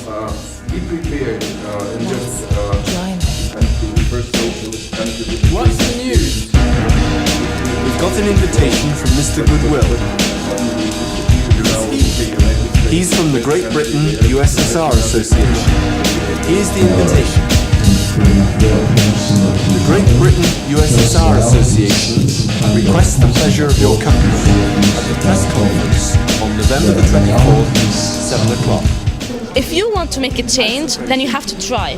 Be prepared and just first socialist country. What's the news? We've got an invitation from Mr. Goodwill. He's from the Great Britain USSR Association. Here's the invitation. The Great Britain USSR Association requests the pleasure of your company at the press conference on November the 24th, 7 o'clock. If you want to make a change, then you have to try.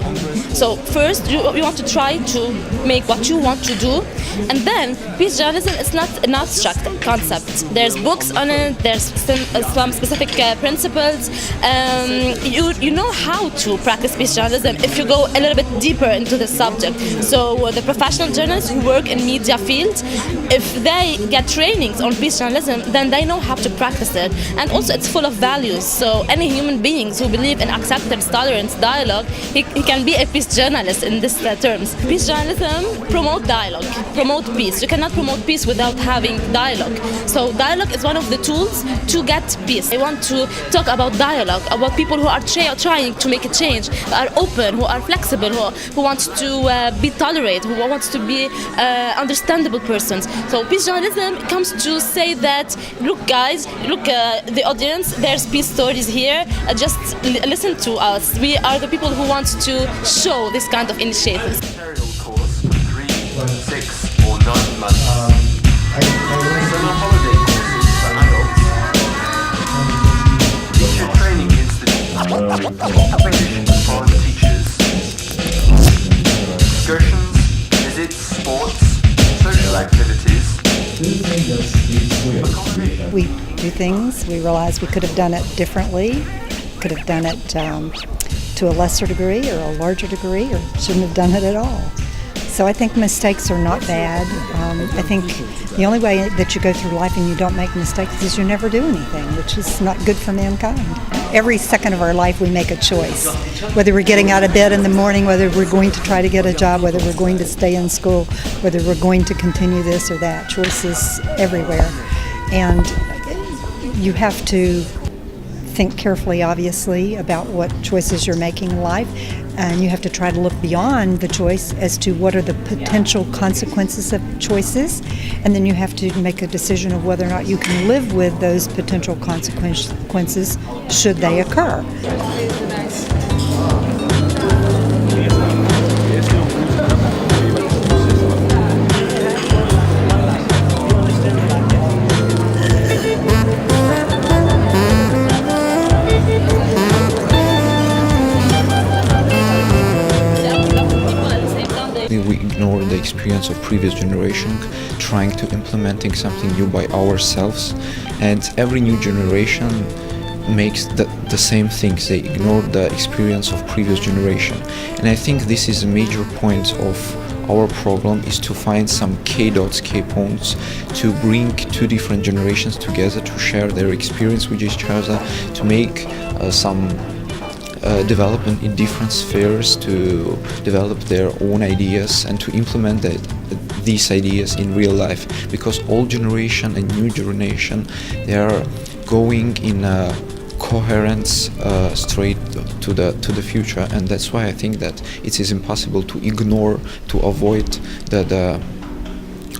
So first, you want to try to make what you want to do, and then peace journalism is not an abstract concept. There's books on it. There's some specific principles. You know how to practice peace journalism if you go a little bit deeper into the subject. So the professional journalists who work in media field, if they get trainings on peace journalism, then they know how to practice it. And also, it's full of values. So any human beings who believe in acceptance, tolerance, dialogue, he can be a peace journalist in these terms. Peace journalism promote dialogue, promote peace. You cannot promote peace without having dialogue. So dialogue is one of the tools to get peace. I want to talk about dialogue, about people who are trying to make a change, who are open, who are flexible, who wants to be tolerant, who wants to be understandable persons. So peace journalism comes to say that, look guys, look the audience, there's peace stories here, just listen to us. We are the people who want to show this kind of initiatives. Course, 3, 6 or 9 months. Summer holiday courses for adults. Teacher Training Institute. Competition for foreign teachers. Excursions, visits, sports, social activities. We do things, we realize we could have done it differently, could have done it to a lesser degree or a larger degree, or shouldn't have done it at all. So I think mistakes are not bad. I think the only way that you go through life and you don't make mistakes is you never do anything, which is not good for mankind. Every second of our life we make a choice, whether we're getting out of bed in the morning, whether we're going to try to get a job, whether we're going to stay in school, whether we're going to continue this or that. Choices everywhere. And you have to think carefully, obviously, about what choices you're making in life, and you have to try to look beyond the choice as to what are the potential consequences of choices, and then you have to make a decision of whether or not you can live with those potential consequences should they occur. We ignore the experience of previous generation, trying to implementing something new by ourselves, and every new generation makes the same things. They ignore the experience of previous generation, and I think this is a major point of our problem, is to find some K points to bring two different generations together, to share their experience with each other, to make some development in different spheres, to develop their own ideas and to implement these ideas in real life, because old generation and new generation, they are going in a coherence straight to the future, and that's why I think that it is impossible to ignore, to avoid the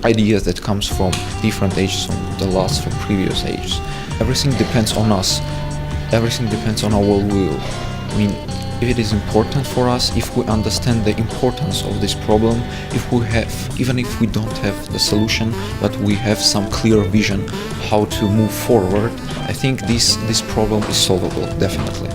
ideas that comes from different ages, from the last, from previous ages. Everything depends on us. Everything depends on our will. I mean, if it is important for us, if we understand the importance of this problem, if we have, even if we don't have the solution, but we have some clear vision how to move forward, I think this problem is solvable, definitely.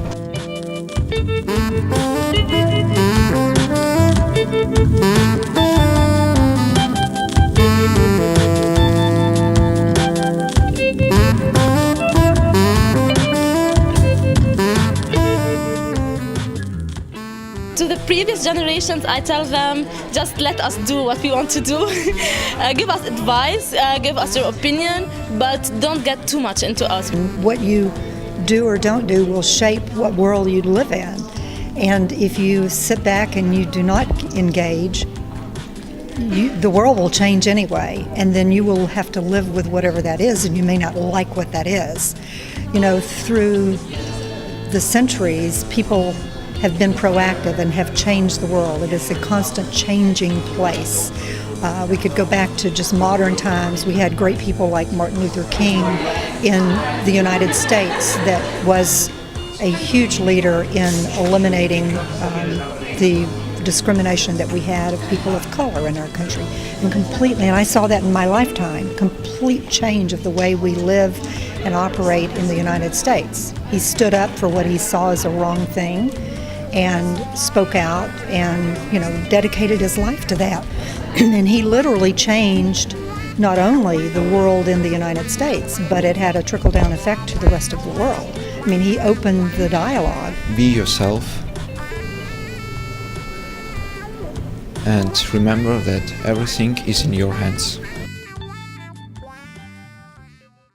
To the previous generations, I tell them, just let us do what we want to do. Give us advice, give us your opinion, but don't get too much into us. What you do or don't do will shape what world you live in. And if you sit back and you do not engage, the world will change anyway, and then you will have to live with whatever that is, and you may not like what that is. You know, through the centuries, people have been proactive and have changed the world. It is a constant changing place. We could go back to just modern times. We had great people like Martin Luther King in the United States that was a huge leader in eliminating the discrimination that we had of people of color in our country. And I saw that in my lifetime, complete change of the way we live and operate in the United States. He stood up for what he saw as a wrong thing and spoke out and, dedicated his life to that. And he literally changed not only the world in the United States, but it had a trickle-down effect to the rest of the world. I mean, he opened the dialogue. Be yourself, and remember that everything is in your hands.